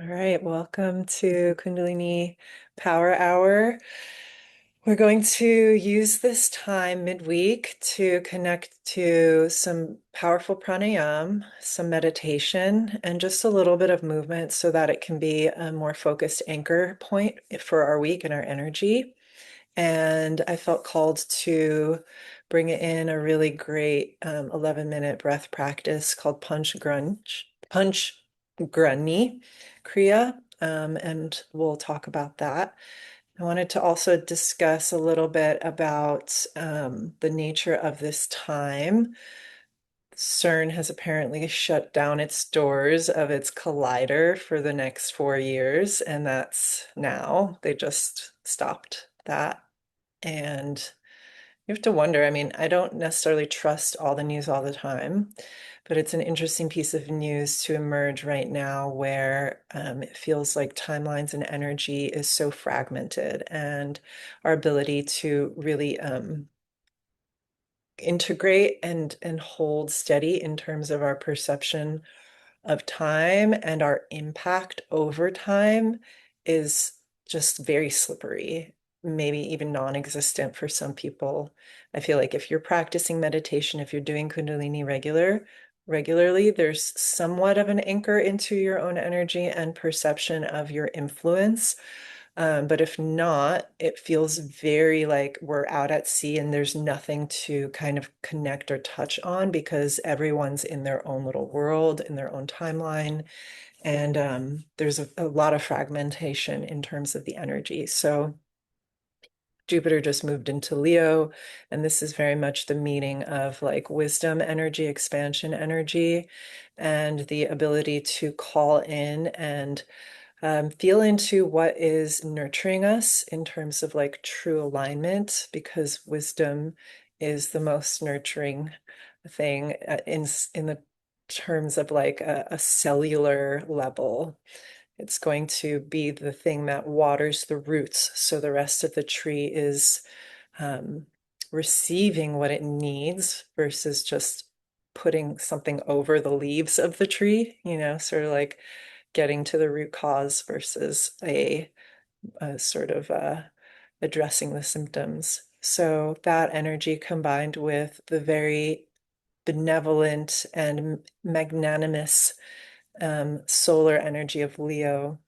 All right, welcome to Kundalini Power Hour. We're going to use this time midweek to connect to some powerful pranayama, some meditation, and just a little bit of movement so that it can be a more focused anchor point for our week and our energy. And I felt called to bring in a really great 11-minute breath practice called Punch Grunni Kriya, and we'll talk about that. I wanted to also discuss a little bit about the nature of this time. CERN has apparently shut down its doors of its collider for the next 4 years, and that's now. They just stopped that. And you have to wonder, I mean, I don't necessarily trust all the news all the time, but it's an interesting piece of news to emerge right now where it feels like timelines and energy is so fragmented, and our ability to really integrate and hold steady in terms of our perception of time and our impact over time is just very slippery, maybe even non-existent for some people. I feel like if you're practicing meditation, if you're doing Kundalini regularly, there's somewhat of an anchor into your own energy and perception of your influence. But if not, it feels very like we're out at sea and there's nothing to kind of connect or touch on because everyone's in their own little world, in their own timeline. And there's a lot of fragmentation in terms of the energy. So Jupiter just moved into Leo, and this is very much the meaning of like wisdom energy, expansion energy, and the ability to call in and feel into what is nurturing us in terms of like true alignment, because wisdom is the most nurturing thing in the terms of like a cellular level. It's going to be the thing that waters the roots, so the rest of the tree is um, receiving what it needs versus just putting something over the leaves of the tree, sort of like getting to the root cause versus a sort of addressing the symptoms. So that energy combined with the very benevolent and magnanimous solar energy of Leo.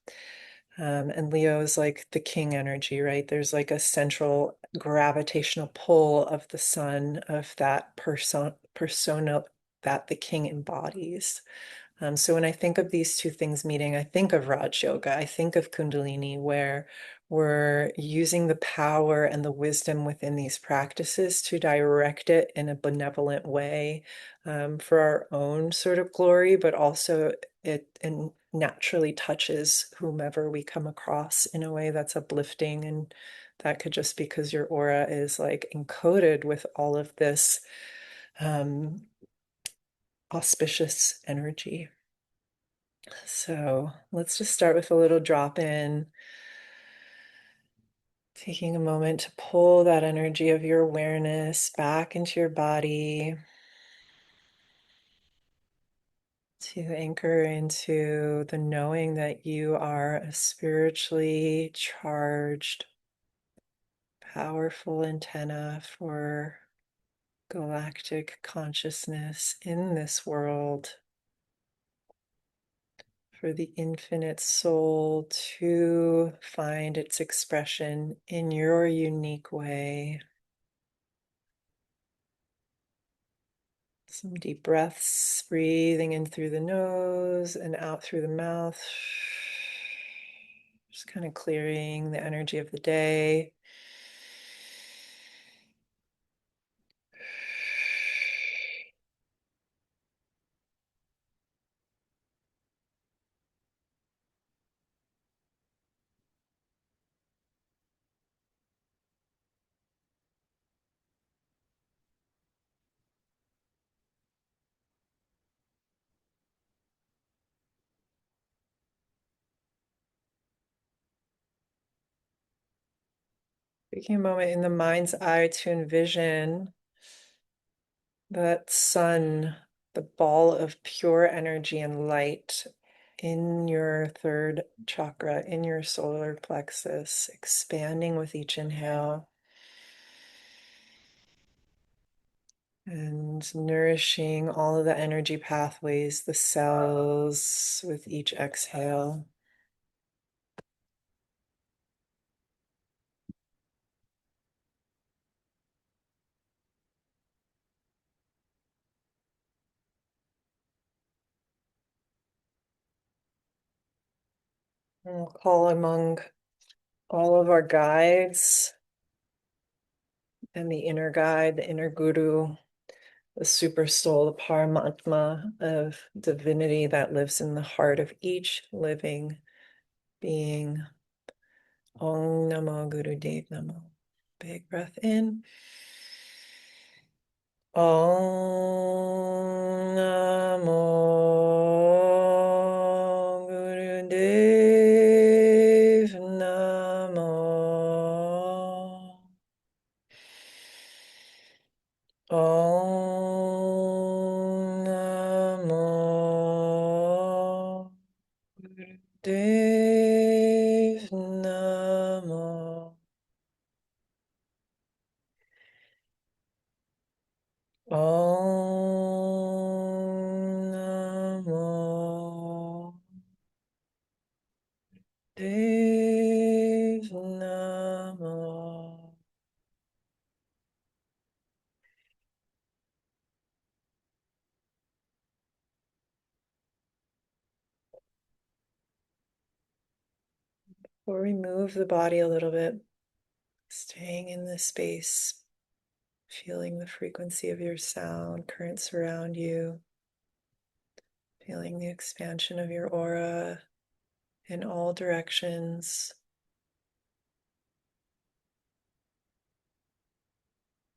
And Leo is like the king energy, right? There's like a central gravitational pull of the sun, of that persona that the king embodies. So when I think of these two things meeting, I think of Raj Yoga, I think of Kundalini, where we're using the power and the wisdom within these practices to direct it in a benevolent way, for our own sort of glory, but also it and naturally touches whomever we come across in a way that's uplifting. And that could just because your aura is like encoded with all of this um, auspicious energy. So let's just start with a little drop in, taking a moment to pull that energy of your awareness back into your body, to anchor into the knowing that you are a spiritually charged, powerful antenna for galactic consciousness in this world, for the infinite soul to find its expression in your unique way. Some deep breaths, breathing in through the nose and out through the mouth. Just kind of clearing the energy of the day. Taking a moment in the mind's eye to envision that sun, the ball of pure energy and light in your third chakra, in your solar plexus, expanding with each inhale and nourishing all of the energy pathways, the cells with each exhale. And we'll call among all of our guides and the inner guide, the inner guru, the super soul, the Paramatma of divinity that lives in the heart of each living being. Om Namo Guru Dev Namo. Big breath in. Om Namo Guru Dev Namo. Om Namo Guru Dev Namo. Om Namo Dev Namo. Or remove the body a little bit, staying in this space, feeling the frequency of your sound, currents around you, feeling the expansion of your aura in all directions,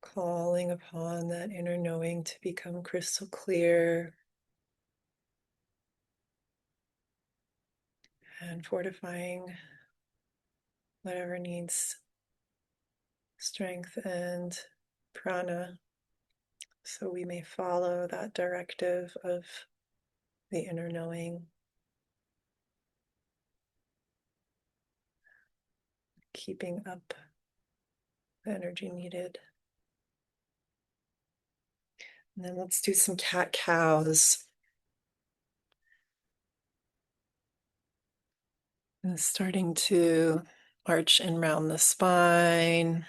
calling upon that inner knowing to become crystal clear and fortifying whatever needs strength and prana, so we may follow that directive of the inner knowing, keeping up the energy needed. And then let's do some cat cows. And starting to arch and round the spine.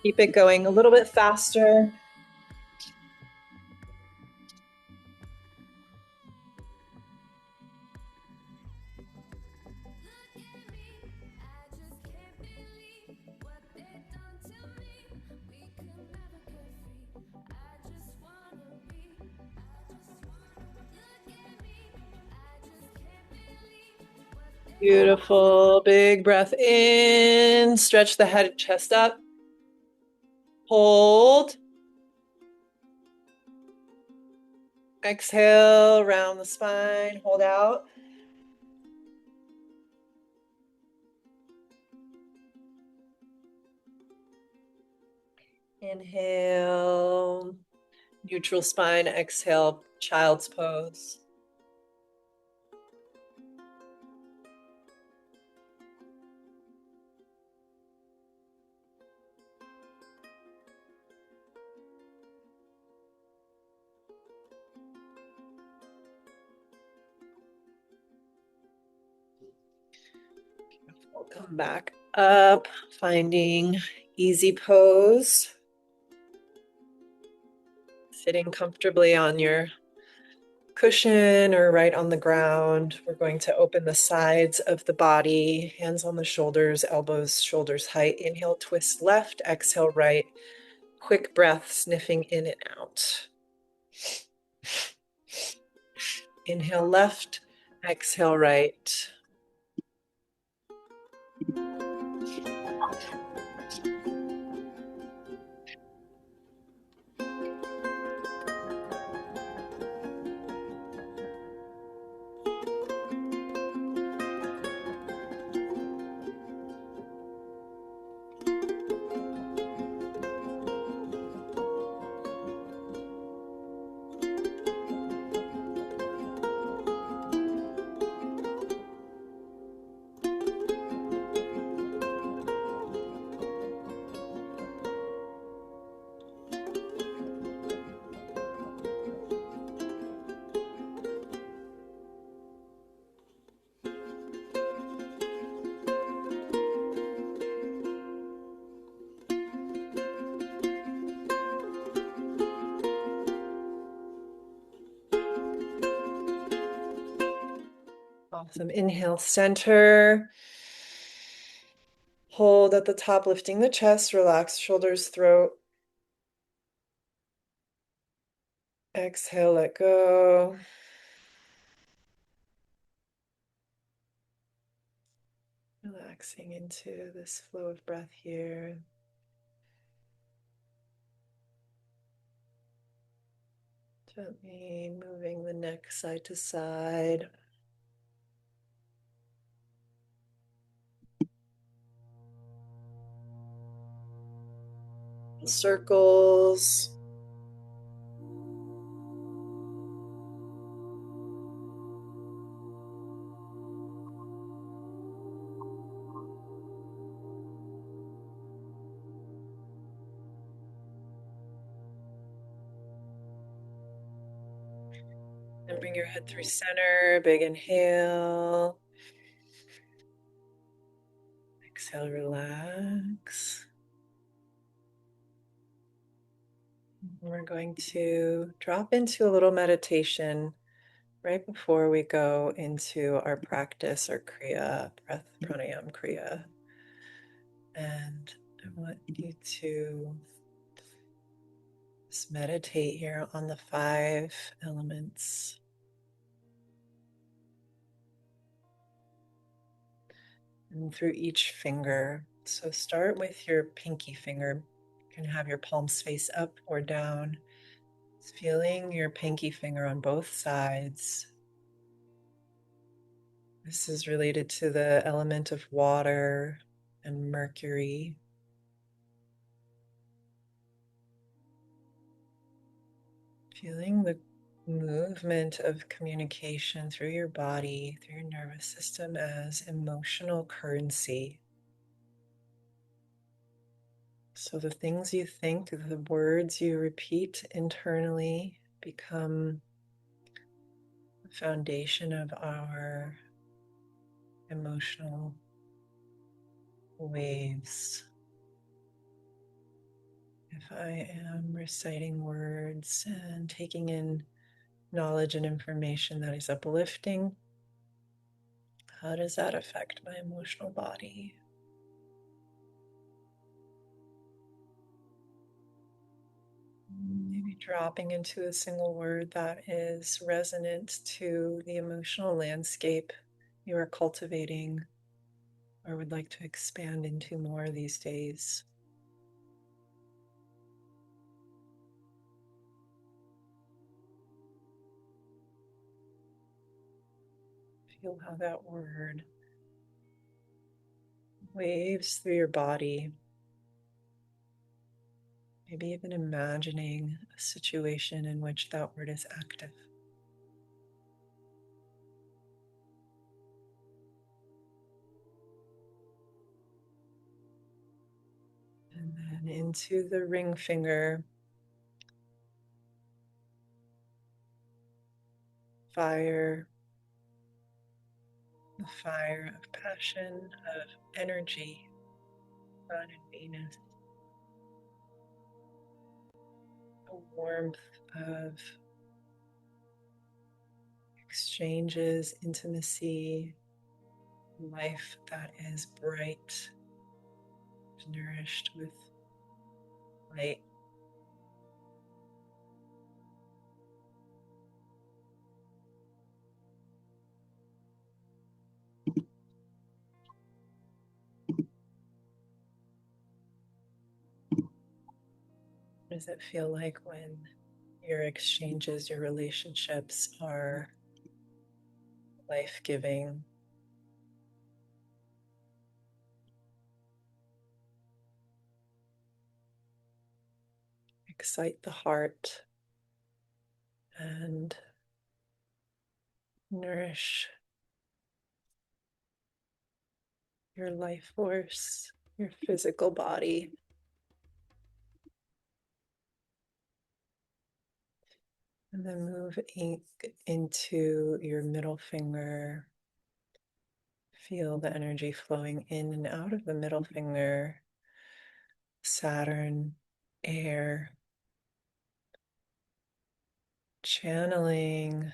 Keep it going a little bit faster. Beautiful. Big breath in. Stretch the head, chest up. Hold. Exhale, round the spine. Hold out. Inhale. Neutral spine. Exhale, child's pose. We'll come back up, finding easy pose. Sitting comfortably on your cushion or right on the ground. We're going to open the sides of the body, hands on the shoulders, elbows, shoulders height. Inhale, twist left, exhale, right. Quick breath, sniffing in and out. Inhale left, exhale right. Awesome. Inhale, center. Hold at the top, lifting the chest, relax shoulders, throat. Exhale, let go. Relaxing into this flow of breath here. Gently moving the neck side to side. Circles. And bring your head through center. Big inhale. Exhale, relax. We're going to drop into a little meditation right before we go into our practice, our Kriya, breath pranayama Kriya. And I want you to just meditate here on the 5 elements. And through each finger. So start with your pinky finger. You can have your palms face up or down. Just feeling your pinky finger on both sides. This is related to the element of water and Mercury. Feeling the movement of communication through your body, through your nervous system as emotional currency. So the things you think, the words you repeat internally become the foundation of our emotional waves. If I am reciting words and taking in knowledge and information that is uplifting, how does that affect my emotional body? Maybe dropping into a single word that is resonant to the emotional landscape you are cultivating or would like to expand into more these days. Feel how that word waves through your body. Maybe even imagining a situation in which that word is active. And then into the ring finger, fire, the fire of passion, of energy, Sun and Venus, the warmth of exchanges, intimacy, life that is bright, nourished with light. What does it feel like when your exchanges, your relationships are life-giving? Excite the heart and nourish your life force, your physical body. And then move ink into your middle finger. Feel the energy flowing in and out of the middle finger. Saturn, air, channeling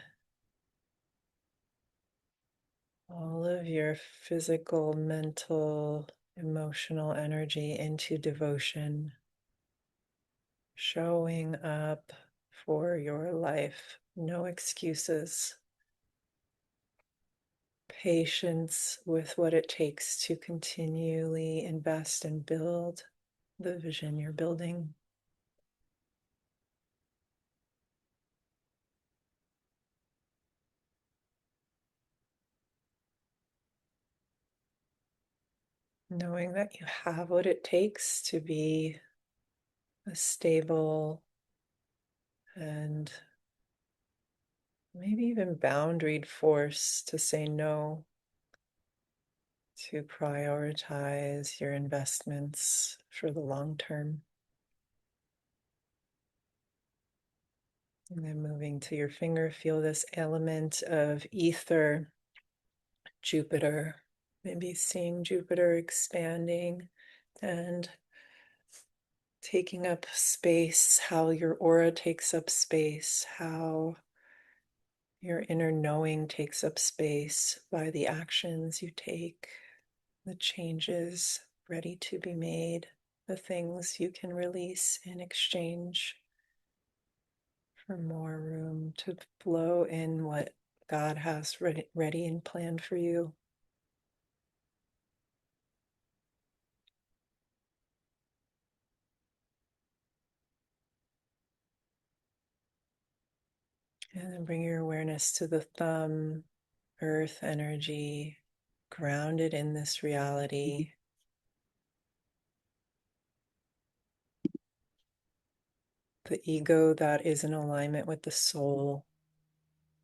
all of your physical, mental, emotional energy into devotion, showing up for your life. No excuses. Patience with what it takes to continually invest and build the vision you're building. Knowing that you have what it takes to be a stable and maybe even boundaried force to say no, to prioritize your investments for the long term. And then moving to your finger, feel this element of ether, Jupiter, maybe seeing Jupiter expanding and taking up space, how your aura takes up space, how your inner knowing takes up space by the actions you take, the changes ready to be made, the things you can release in exchange for more room to flow in what God has ready and planned for you. And then bring your awareness to the thumb, earth energy, grounded in this reality. The ego that is in alignment with the soul,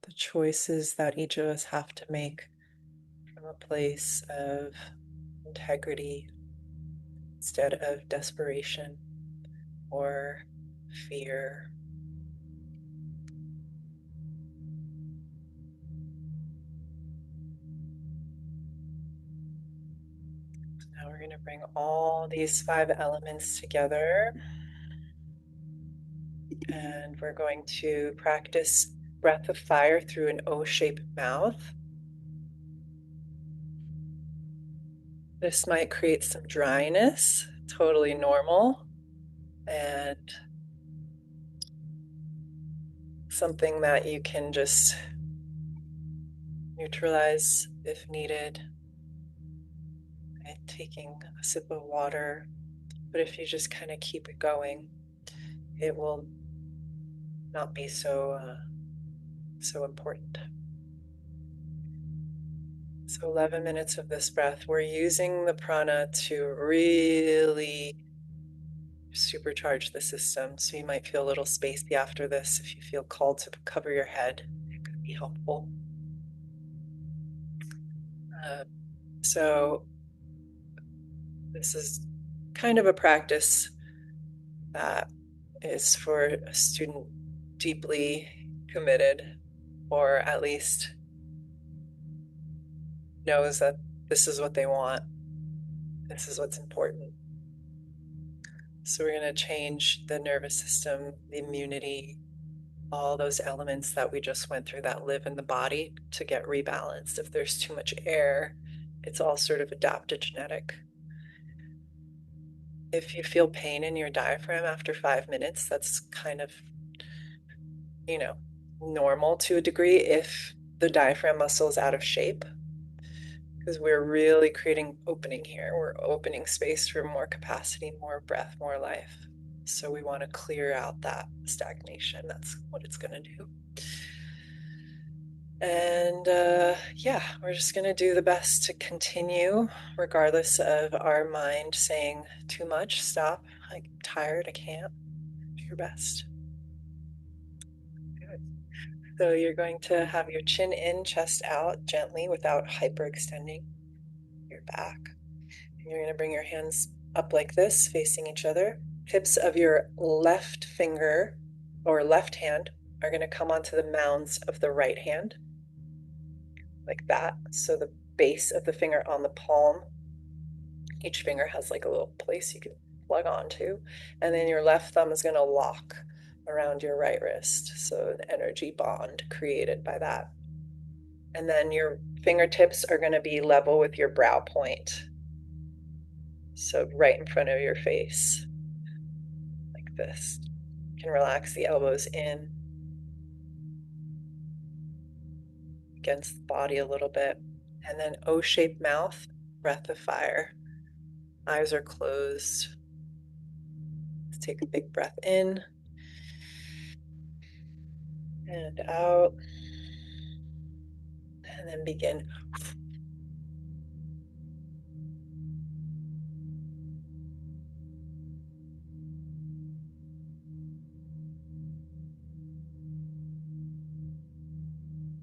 the choices that each of us have to make from a place of integrity instead of desperation or fear. Now we're going to bring all these 5 elements together, and we're going to practice breath of fire through an O-shaped mouth. This might create some dryness, totally normal, and something that you can just neutralize if needed. And taking a sip of water, but if you just kind of keep it going, it will not be so important. So 11 minutes of this breath. We're using the prana to really supercharge the system. So you might feel a little spacey after this. If you feel called to cover your head, it could be helpful. So this is kind of a practice that is for a student deeply committed, or at least knows that this is what they want. This is what's important. So we're going to change the nervous system, the immunity, all those elements that we just went through that live in the body to get rebalanced. If there's too much air, it's all sort of adaptogenetic. If you feel pain in your diaphragm after 5 minutes, that's kind of, normal to a degree if the diaphragm muscle is out of shape, because we're really creating opening here. We're opening space for more capacity, more breath, more life. So we want to clear out that stagnation. That's what it's going to do. And yeah, we're just going to do the best to continue, regardless of our mind saying too much. Stop. I'm tired. I can't. Do your best. Good. So you're going to have your chin in, chest out gently without hyperextending your back. And you're going to bring your hands up like this, facing each other. Tips of your left finger or left hand are going to come onto the mounds of the right hand, like that. So the base of the finger on the palm, each finger has like a little place you can plug onto. And then your left thumb is going to lock around your right wrist. So an energy bond created by that. And then your fingertips are going to be level with your brow point. So right in front of your face, like this. You can relax the elbows in against the body a little bit. And then O-shaped mouth, breath of fire. Eyes are closed. Let's take a big breath in and out. And then begin.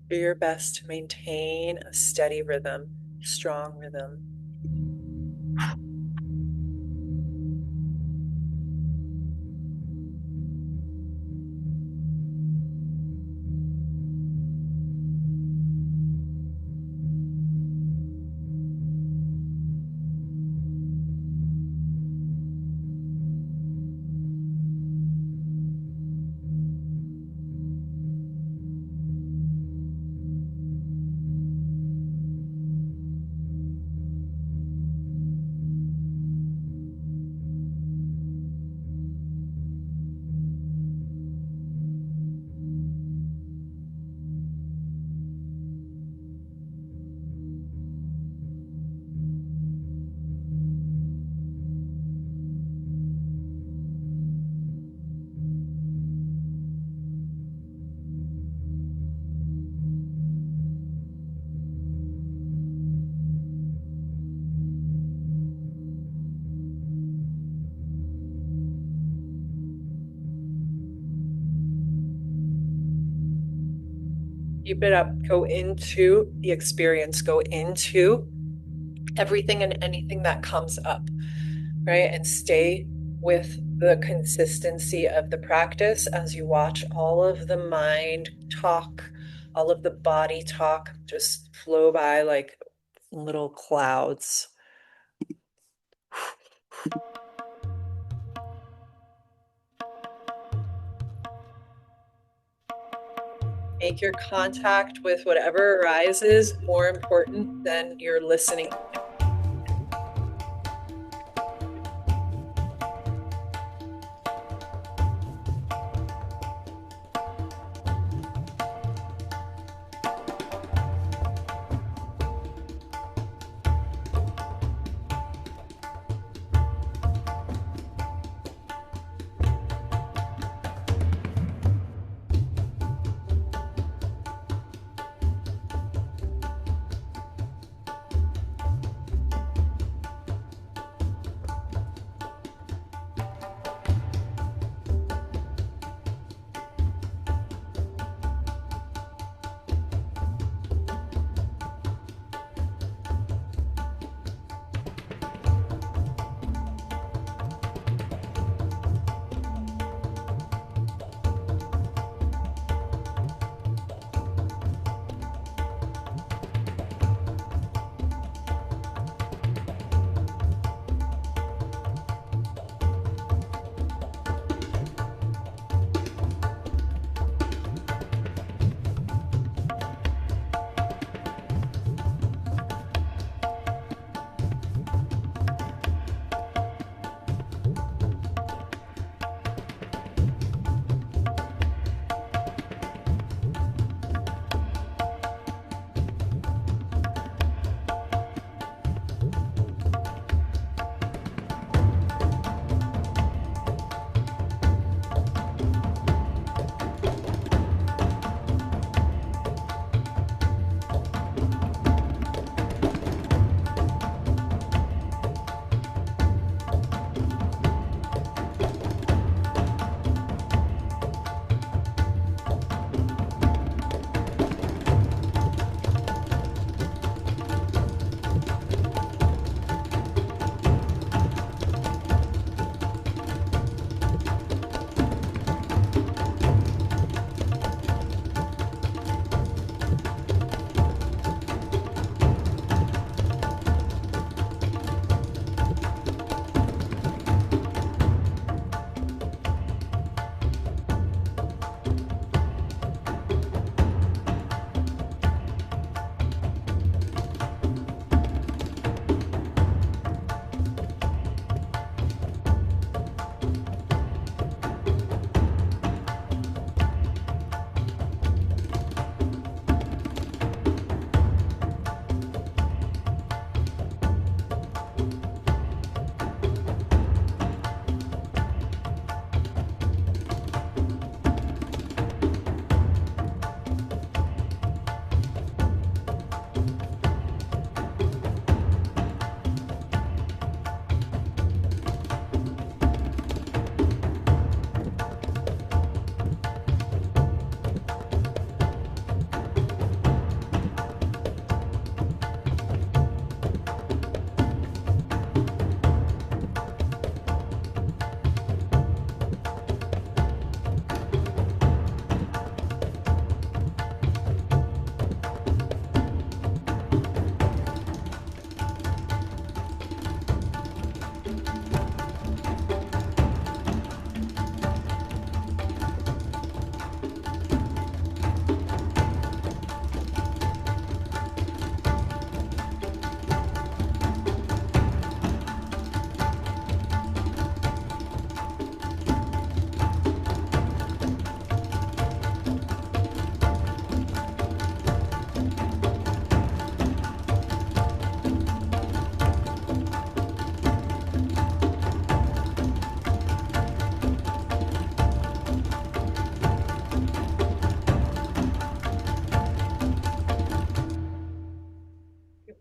Do your best to maintain a steady rhythm, strong rhythm. Keep it up. Go into the experience. Go into everything and anything that comes up, right? And stay with the consistency of the practice as you watch all of the mind talk, all of the body talk just flow by like little clouds. Make your contact with whatever arises more important than your listening.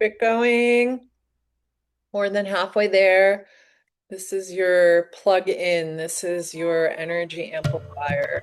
Keep it going. More than halfway there. This is your plug in. This is your energy amplifier.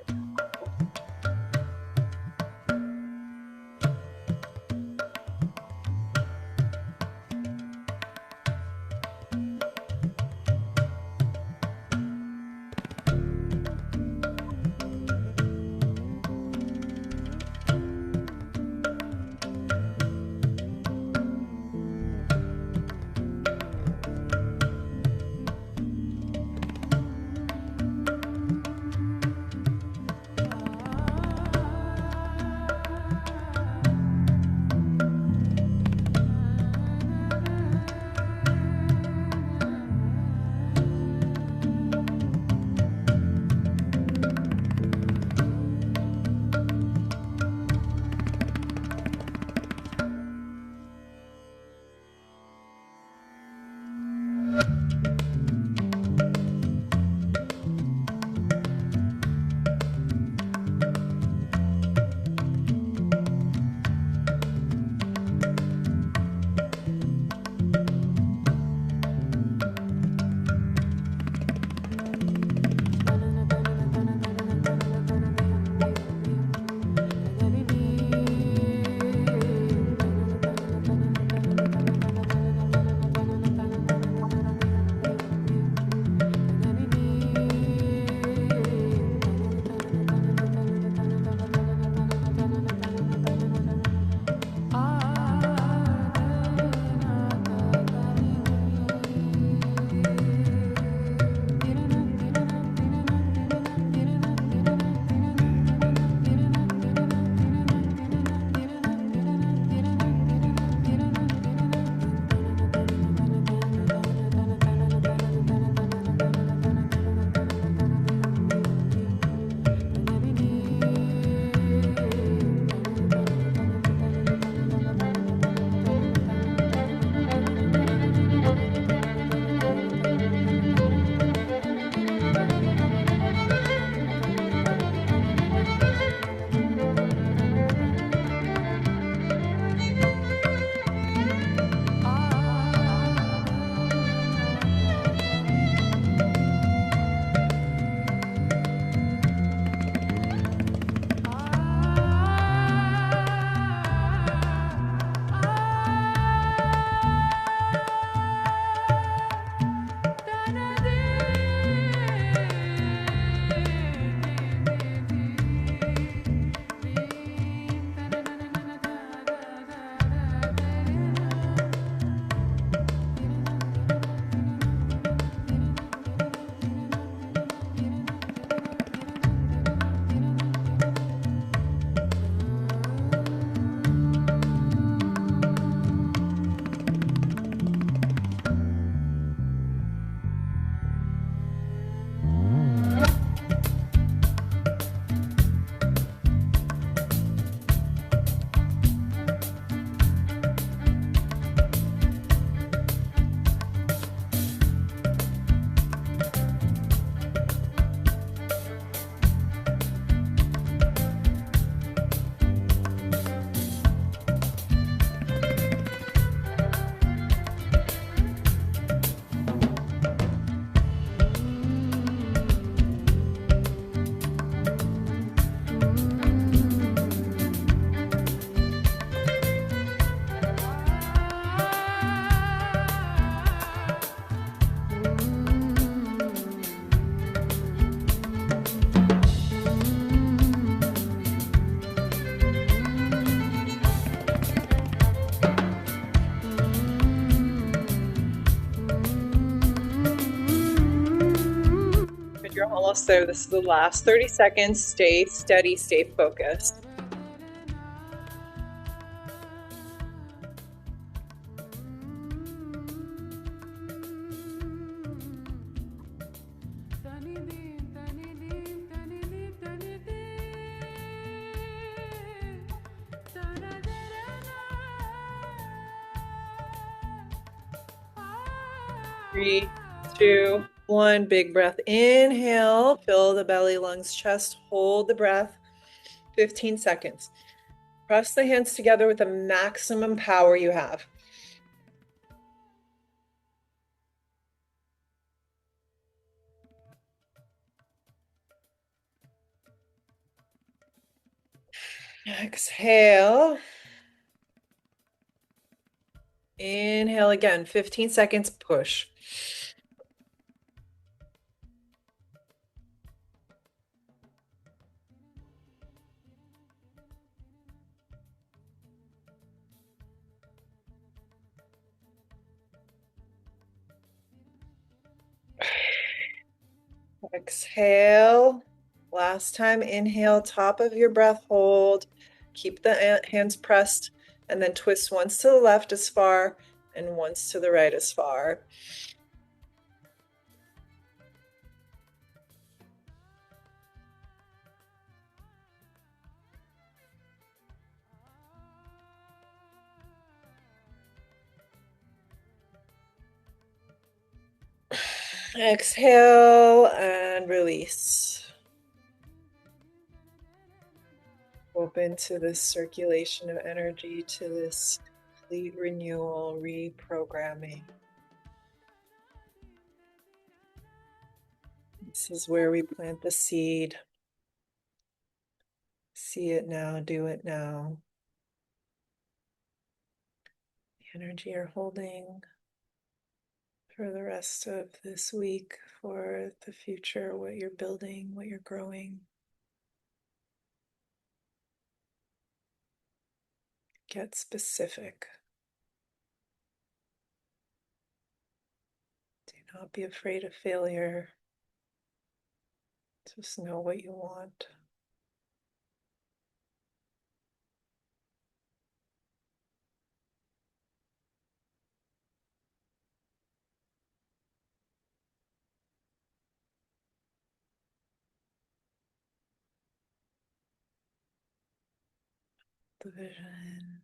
You're almost there. This is the last 30 seconds. Stay steady, stay focused. Three, two, one. Big breath. Inhale, fill the belly, lungs, chest. Hold the breath. 15 seconds. Press the hands together with the maximum power you have. Exhale. Inhale again, 15 seconds, push. Exhale. Last time, inhale, top of your breath, hold. Keep the hands pressed, and then twist once to the left as far and once to the right as far. Exhale and release. Open to this circulation of energy, to this complete renewal, reprogramming. This is where we plant the seed. See it now, do it now. The energy you're holding for the rest of this week, for the future, what you're building, what you're growing. Get specific. Do not be afraid of failure. Just know what you want. The vision.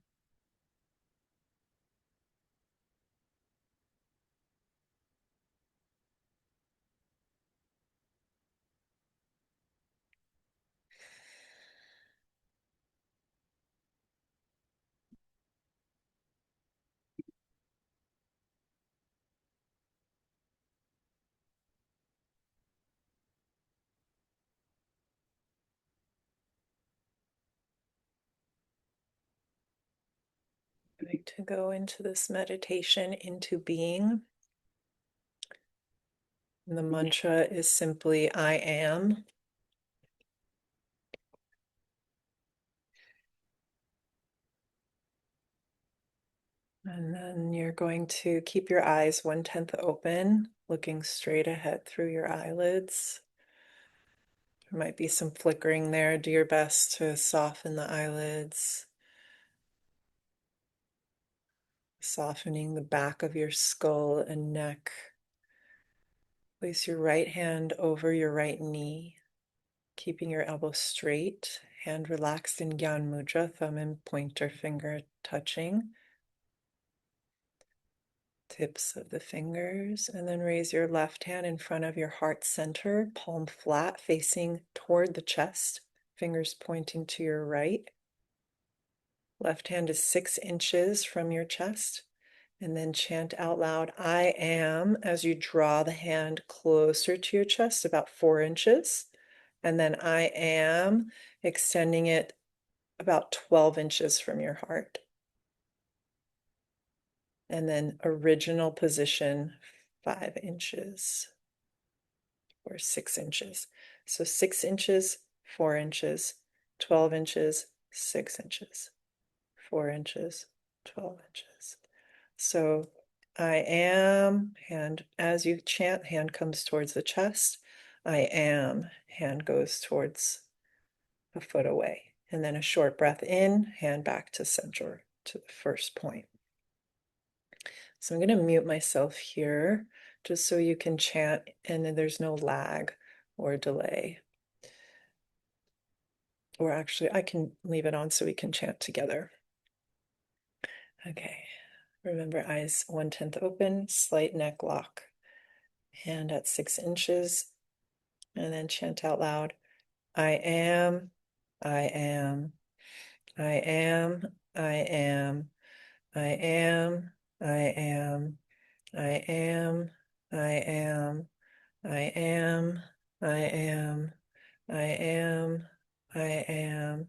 Going to go into this meditation into being. And the mantra is simply I am. And then you're going to keep your eyes 1/10 open, looking straight ahead through your eyelids. There might be some flickering there. Do your best to soften the eyelids, softening the back of your skull and neck. Place your right hand over your right knee, keeping your elbow straight, hand relaxed in Gyan Mudra, thumb and pointer finger touching. Tips of the fingers, and then raise your left hand in front of your heart center, palm flat, facing toward the chest, fingers pointing to your right. Left hand is 6 inches from your chest, and then chant out loud, I am, as you draw the hand closer to your chest, about 4 inches, and then I am, extending it about 12 inches from your heart. And then original position, 5 inches or 6 inches. So 6 inches, 4 inches, 12 inches, 6 inches, 4 inches, 12 inches. So I am, hand, as you chant, hand comes towards the chest. I am, hand goes towards a foot away. And then a short breath in, hand back to center, to the first point. So I'm going to mute myself here just so you can chant and then there's no lag or delay. Or actually, I can leave it on so we can chant together. Okay. Remember, eyes 1/10 open, slight neck lock. Hand at 6 inches, and then chant out loud, I am, I am, I am, I am, I am, I am, I am, I am, I am, I am, I am, I am,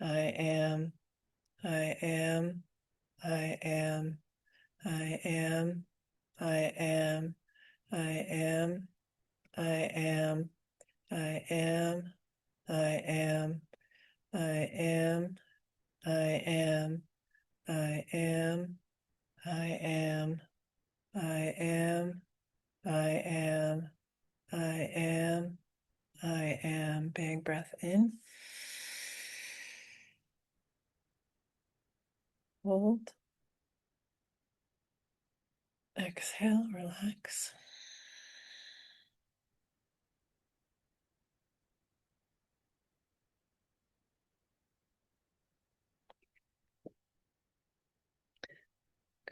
I am, I am, I am, I am, I am, I am, I am, I am, I am, I am, I am, I am, I am, I am, I am, I am, I am. Big breath in. Hold. Exhale, relax.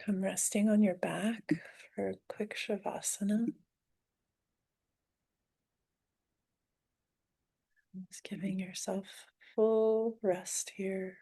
Come resting on your back for a quick shavasana. Just giving yourself full rest here.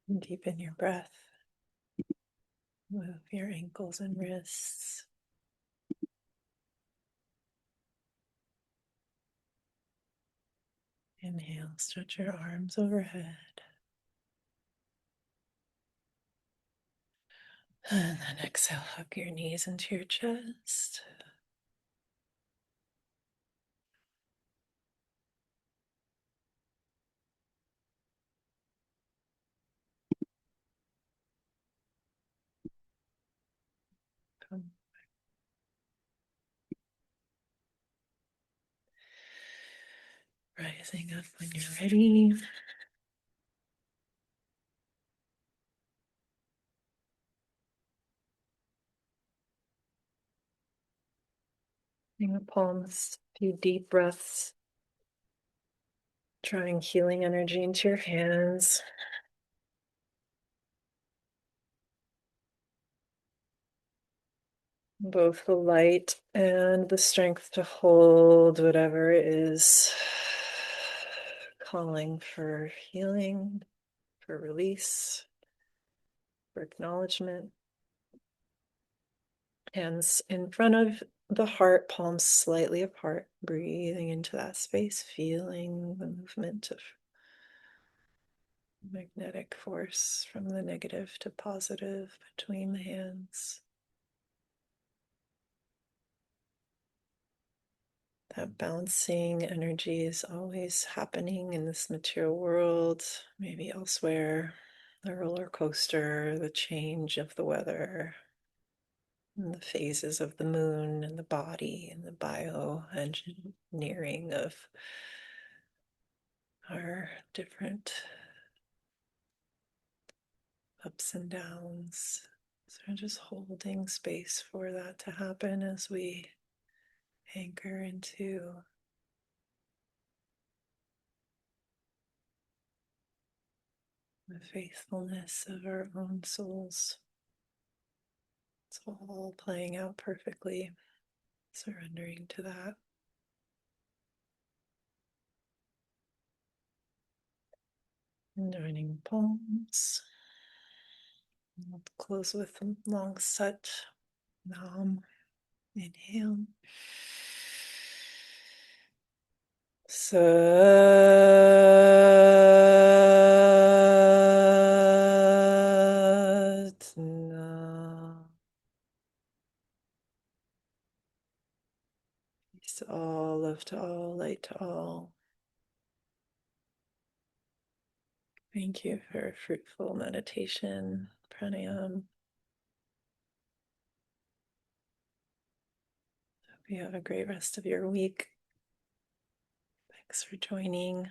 Deepen your breath. Move your ankles and wrists. Inhale, stretch your arms overhead. And then exhale, hug your knees into your chest. Come. Rising up when you're ready. Bring the palms, a few deep breaths. Drawing healing energy into your hands. Both the light and the strength to hold whatever is calling for healing, for release, for acknowledgement. Hands in front of the heart, palms slightly apart, breathing into that space, feeling the movement of magnetic force from the negative to positive between the hands. That bouncing energy is always happening in this material world, maybe elsewhere. The roller coaster, the change of the weather, and the phases of the moon and the body and the bioengineering of our different ups and downs. So we're just holding space for that to happen as we anchor into the faithfulness of our own souls. It's all playing out perfectly, surrendering to that. And joining palms. We'll close with a long sat nam. Inhale. Sat nam. Peace to all, love to all, light to all. Thank you for a fruitful meditation, pranayama. Hope you have a great rest of your week. Thanks for joining.